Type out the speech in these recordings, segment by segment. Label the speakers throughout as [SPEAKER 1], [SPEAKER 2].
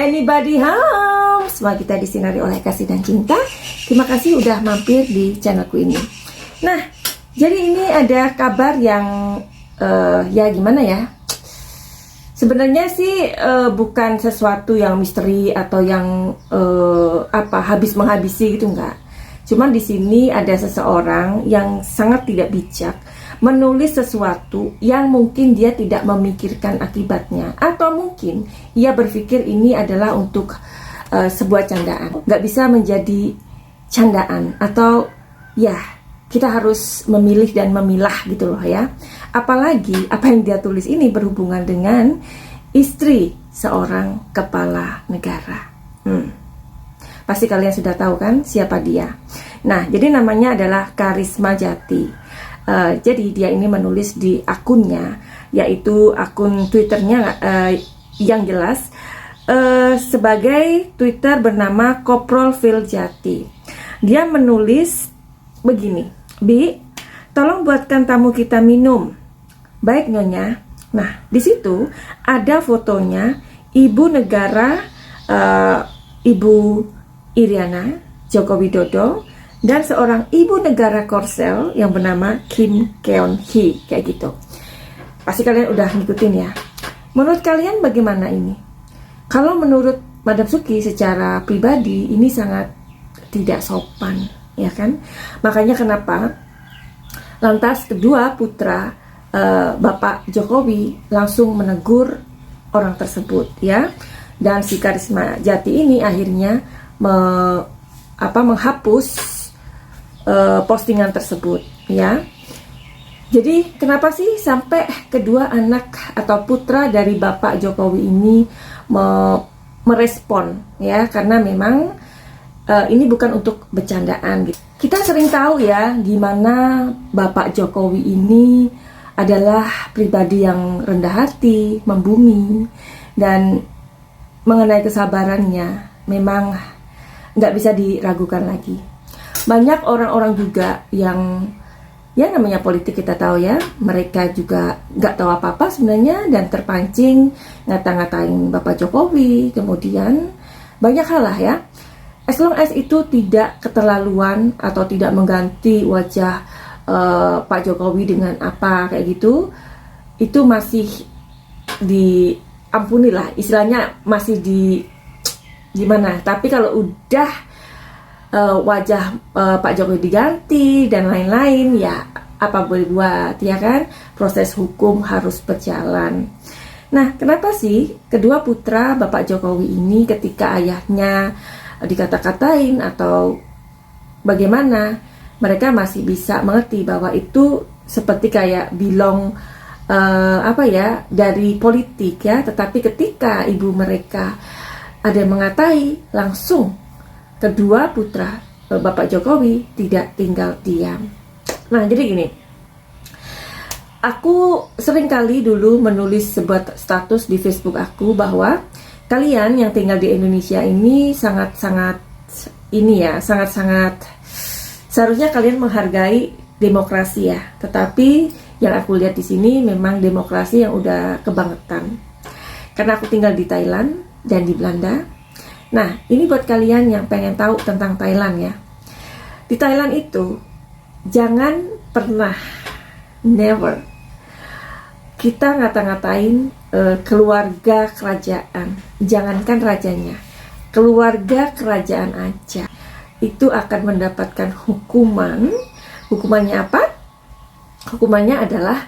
[SPEAKER 1] Anybody home? Semua kita disinari oleh kasih dan cinta. Terima kasih udah mampir di channelku ini. Nah, jadi ini ada kabar yang ya gimana ya? Sebenarnya sih bukan sesuatu yang misteri atau yang habis menghabisi gitu, enggak. Cuman di sini ada seseorang yang sangat tidak bijak menulis sesuatu yang mungkin dia tidak memikirkan akibatnya, atau mungkin ia berpikir ini adalah untuk sebuah candaan. Nggak bisa menjadi candaan, atau ya kita harus memilih dan memilah gitu loh ya. Apalagi apa yang dia tulis ini berhubungan dengan istri seorang kepala negara. Pasti kalian sudah tahu kan siapa dia. Nah, jadi namanya adalah Karisma Jati. Jadi dia ini menulis di akunnya, yaitu akun Twitternya yang jelas sebagai Twitter bernama Koprol Phil Jati. Dia menulis begini, Bi, tolong buatkan tamu kita minum. Baik Nyonya. Nah, di situ ada fotonya Ibu Negara, Ibu Iriana Joko Widodo, dan seorang ibu negara Korsel yang bernama Kim Keon Hee, kayak gitu. Pasti kalian udah ngikutin ya. Menurut kalian bagaimana ini? Kalau menurut Madam Suki secara pribadi ini sangat tidak sopan, ya kan? Makanya kenapa lantas kedua putra Bapak Jokowi langsung menegur orang tersebut, ya. Dan si Karisma Jati ini akhirnya menghapus postingan tersebut, ya. Jadi kenapa sih sampai kedua anak atau putra dari Bapak Jokowi ini merespon, ya? Karena memang ini bukan untuk bercandaan gitu. Kita sering tahu ya gimana Bapak Jokowi ini adalah pribadi yang rendah hati, membumi, dan mengenai kesabarannya memang nggak bisa diragukan lagi. Banyak orang-orang juga yang ya namanya politik, kita tahu ya, mereka juga nggak tahu apa-apa sebenarnya dan terpancing ngata-ngatain Bapak Jokowi, kemudian banyak hal lah ya. As long as itu tidak keterlaluan atau tidak mengganti wajah Pak Jokowi dengan apa kayak gitu, itu masih diampuni lah, istilahnya masih gimana. Tapi kalau udah wajah Pak Jokowi diganti dan lain-lain, ya apa boleh buat, ya kan? Proses hukum harus berjalan. Nah, kenapa sih kedua putra Bapak Jokowi ini ketika ayahnya dikata-katain atau bagaimana, mereka masih bisa mengerti bahwa itu seperti kayak dari politik ya. Tetapi ketika ibu mereka ada yang mengatai, langsung kedua putra Bapak Jokowi tidak tinggal diam. Nah, jadi gini, aku sering kali dulu menulis sebuah status di Facebook aku bahwa kalian yang tinggal di Indonesia ini sangat-sangat seharusnya kalian menghargai demokrasi ya. Tetapi yang aku lihat di sini memang demokrasi yang udah kebangetan. Karena aku tinggal di Thailand dan di Belanda. Nah, ini buat kalian yang pengen tahu tentang Thailand ya. Di Thailand itu, jangan pernah, never, kita ngata-ngatain keluarga kerajaan. Jangankan rajanya, keluarga kerajaan aja. Itu akan mendapatkan hukuman. Hukumannya apa? Hukumannya adalah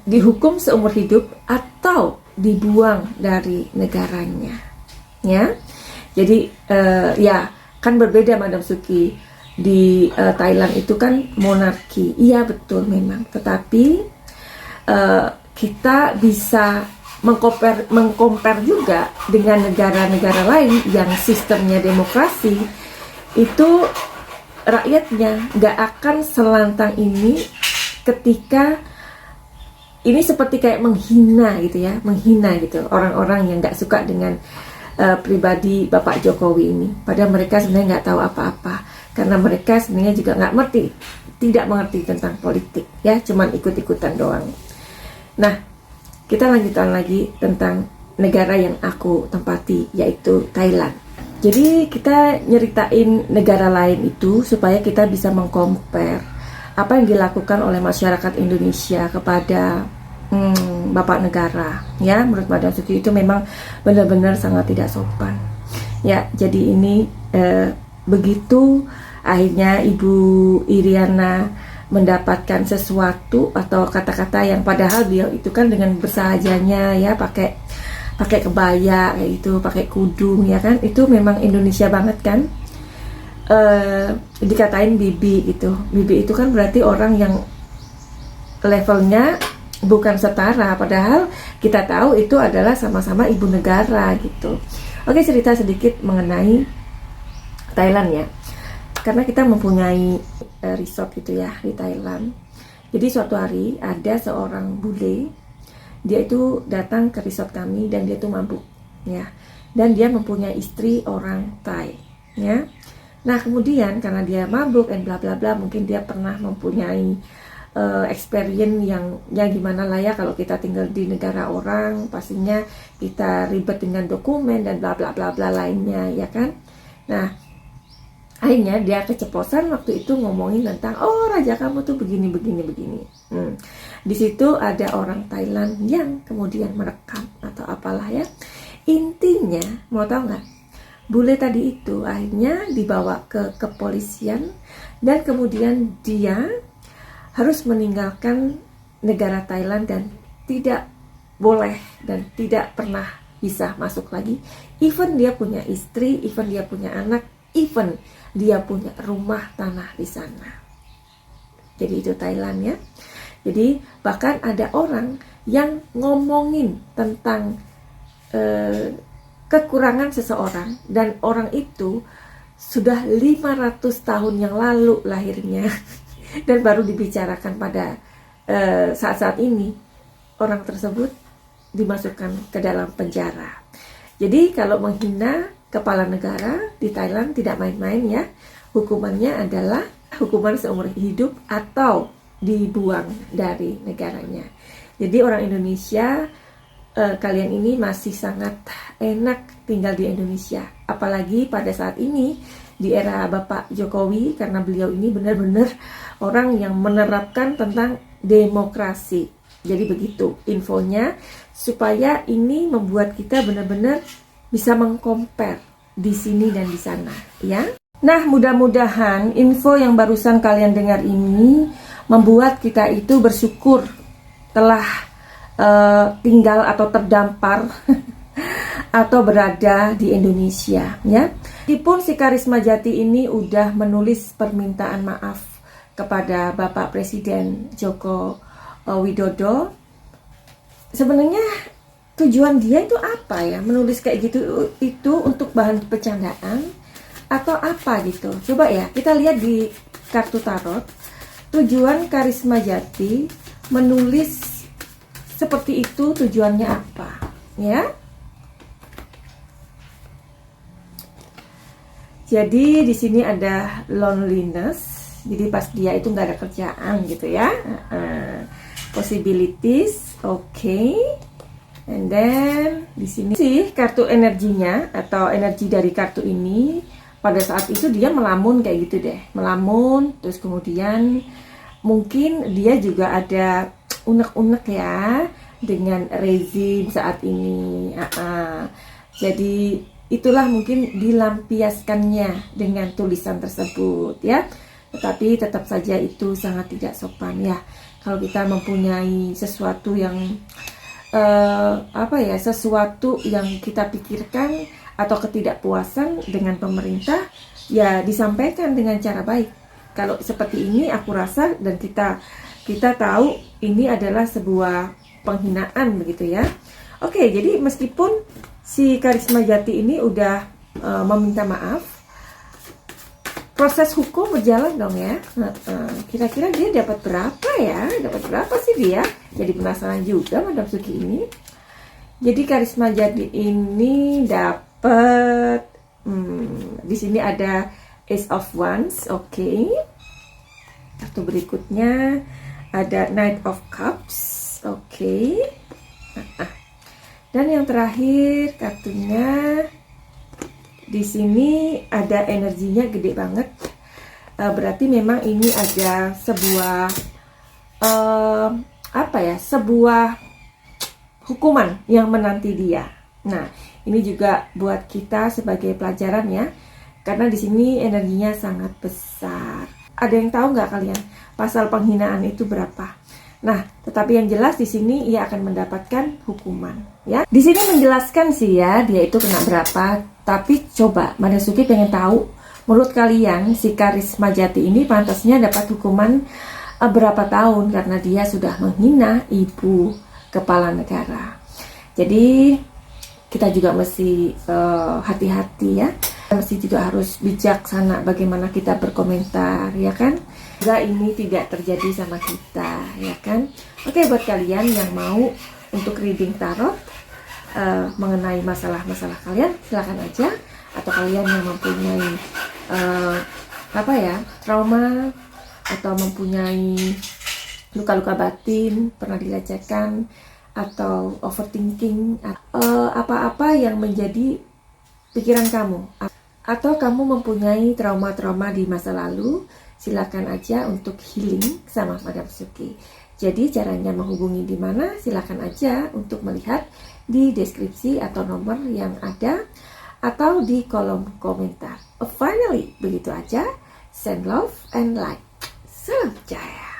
[SPEAKER 1] dihukum seumur hidup atau dibuang dari negaranya. Ya, jadi ya kan berbeda Madam Suki. Di Thailand itu kan monarki, iya betul memang. Tetapi kita bisa mengcompare juga dengan negara-negara lain yang sistemnya demokrasi. Itu rakyatnya nggak akan selantang ini ketika ini seperti kayak menghina gitu ya, menghina gitu orang-orang yang nggak suka dengan pribadi Bapak Jokowi ini. Padahal mereka sebenarnya nggak tahu apa-apa, karena mereka sebenarnya juga tidak mengerti tentang politik ya, cuman ikut-ikutan doang. Nah, kita lanjutkan lagi tentang negara yang aku tempati, yaitu Thailand. Jadi kita nyeritain negara lain itu supaya kita bisa mengcompare apa yang dilakukan oleh masyarakat Indonesia kepada Bapak negara. Ya, menurut Madam Suki itu memang benar-benar sangat tidak sopan. Ya, jadi ini begitu akhirnya Ibu Iriana mendapatkan sesuatu atau kata-kata yang padahal beliau itu kan dengan bersahajanya ya pakai kebaya kayak gitu, pakai kudung ya kan, itu memang Indonesia banget kan. Dikatain bibi gitu, bibi itu kan berarti orang yang levelnya bukan setara, padahal kita tahu itu adalah sama-sama ibu negara gitu. Oke, cerita sedikit mengenai Thailand ya, karena kita mempunyai resort gitu ya di Thailand. Jadi suatu hari ada seorang bule, dia itu datang ke resort kami dan dia tuh mabuk ya, dan dia mempunyai istri orang Thai ya. Nah kemudian karena dia mabuk dan bla bla bla, mungkin dia pernah mempunyai experience yang gimana lah ya, kalau kita tinggal di negara orang pastinya kita ribet dengan dokumen dan bla bla bla bla lainnya ya kan. Nah akhirnya dia keceplosan waktu itu ngomongin tentang raja kamu tuh begini. Di situ ada orang Thailand yang kemudian merekam atau apalah ya. Intinya mau tahu nggak? Bule tadi itu akhirnya dibawa ke kepolisian dan kemudian dia harus meninggalkan negara Thailand dan tidak boleh dan tidak pernah bisa masuk lagi. Even dia punya istri, even dia punya anak, even dia punya rumah tanah di sana. Jadi itu Thailand ya. Jadi bahkan ada orang yang ngomongin tentang kekurangan seseorang dan orang itu sudah 500 tahun yang lalu lahirnya dan baru dibicarakan pada saat-saat ini, orang tersebut dimasukkan ke dalam penjara. Jadi kalau menghina kepala negara di Thailand tidak main-main ya. Hukumannya adalah hukuman seumur hidup atau dibuang dari negaranya. Jadi orang Indonesia, kalian ini masih sangat enak tinggal di Indonesia. Apalagi pada saat ini di era Bapak Jokowi, karena beliau ini benar-benar orang yang menerapkan tentang demokrasi. Jadi begitu infonya, supaya ini membuat kita benar-benar bisa mengcompare di sini dan di sana ya. Nah mudah-mudahan info yang barusan kalian dengar ini membuat kita itu bersyukur telah tinggal atau terdampar atau berada di Indonesia ya. Meskipun si Karisma Jati ini udah menulis permintaan maaf kepada Bapak Presiden Joko Widodo, sebenarnya tujuan dia itu apa ya, menulis kayak gitu itu untuk bahan bercandaan atau apa gitu. Coba ya kita lihat di kartu tarot tujuan Karisma Jati menulis seperti itu, tujuannya apa ya. Jadi di sini ada loneliness, jadi pas dia itu nggak ada kerjaan gitu ya. Possibilities, okay. And then di sini sih kartu energinya atau energi dari kartu ini pada saat itu dia melamun kayak gitu deh, melamun. Terus kemudian mungkin dia juga ada unek-unek ya dengan rezim saat ini. Jadi itulah mungkin dilampiaskannya dengan tulisan tersebut ya. Tetapi tetap saja itu sangat tidak sopan ya. Kalau kita mempunyai sesuatu yang sesuatu yang kita pikirkan atau ketidakpuasan dengan pemerintah, ya disampaikan dengan cara baik. Kalau seperti ini aku rasa dan kita tahu ini adalah sebuah penghinaan begitu ya. Oke, jadi meskipun si Karisma Jati ini udah meminta maaf, proses hukum berjalan dong ya. Kira-kira dia dapat berapa ya? Dapat berapa sih dia? Jadi penasaran juga Madam Suki ini. Jadi Karisma Jati ini dapat di sini ada Ace of Wands, oke. Kartu berikutnya ada Knight of Cups, oke. Dan yang terakhir kartunya di sini ada energinya gede banget. Berarti memang ini ada sebuah sebuah hukuman yang menanti dia. Nah, ini juga buat kita sebagai pelajaran ya, karena di sini energinya sangat besar. Ada yang tahu nggak kalian pasal penghinaan itu berapa? Nah, tetapi yang jelas di sini ia akan mendapatkan hukuman ya. Di sini menjelaskan sih ya dia itu kena berapa, tapi coba Madasuki pengen tahu menurut kalian si Karisma Jati ini pantasnya dapat hukuman berapa tahun karena dia sudah menghina ibu kepala negara. Jadi kita juga mesti hati-hati ya, mesti juga harus bijaksana bagaimana kita berkomentar ya kan. Semoga ini tidak terjadi sama kita ya kan. Oke, buat kalian yang mau untuk reading tarot mengenai masalah-masalah kalian, silakan aja. Atau kalian yang mempunyai trauma atau mempunyai luka-luka batin, pernah dilecehkan atau overthinking, apa-apa yang menjadi pikiran kamu, atau kamu mempunyai trauma-trauma di masa lalu, silakan aja untuk healing sama Madam Suki. Jadi caranya menghubungi di mana? Silakan aja untuk melihat di deskripsi atau nomor yang ada atau di kolom komentar. Finally, begitu aja. Send love and light. Salam jaya.